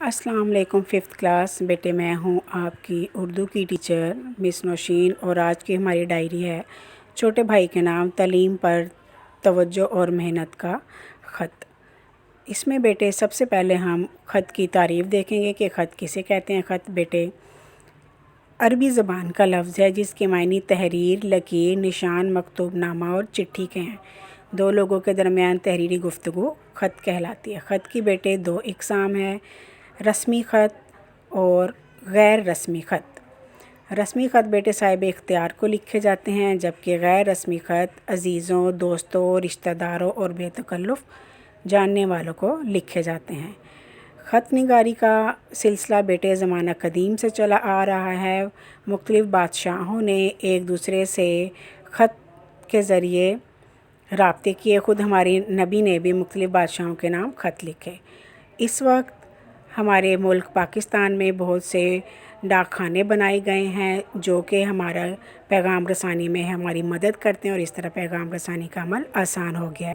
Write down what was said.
अस्सलाम वालेकुम fifth class बेटे, मैं हूँ आपकी उर्दू की टीचर मिस नौशीन। और आज की हमारी डायरी है छोटे भाई के नाम, तालीम पर तवज्जो और मेहनत का ख़त। इसमें बेटे सबसे पहले हम ख़त की तारीफ़ देखेंगे कि ख़त किसे कहते हैं। ख़त बेटे अरबी ज़बान का लफ्ज़ है जिसके मायने तहरीर, लकीर, निशान, मकतूबनामा और चिट्ठी के हैं। दो लोगों के दरमियान तहरीरी गुफ्तगू ख़त कहलाती है। ख़त की बेटे दो इक़साम है, रस्मी ख़त और गैर रस्मी ख़त। रस्मी ख़त बेटे साहिब इख्तियार को लिखे जाते हैं, जबकि गैर रस्मी ख़त अज़ीज़ों, दोस्तों, रिश्तेदारों और बेतकल्लुफ़ जानने वालों को लिखे जाते हैं। ख़त निगारी का सिलसिला बेटे ज़माना कदीम से चला आ रहा है। मुख्तलिफ़ बादशाहों ने एक दूसरे से ख़त के ज़रिए राब्ते किए। ख़ुद हमारे नबी ने भी मुख्तलिफ़ बादशाहों के नाम ख़त लिखे। इस वक्त हमारे मुल्क पाकिस्तान में बहुत से डाक खाने बनाए गए हैं जो कि हमारा पैगाम रसानी में हमारी मदद करते हैं, और इस तरह पैगाम रसानी का अमल आसान हो गया।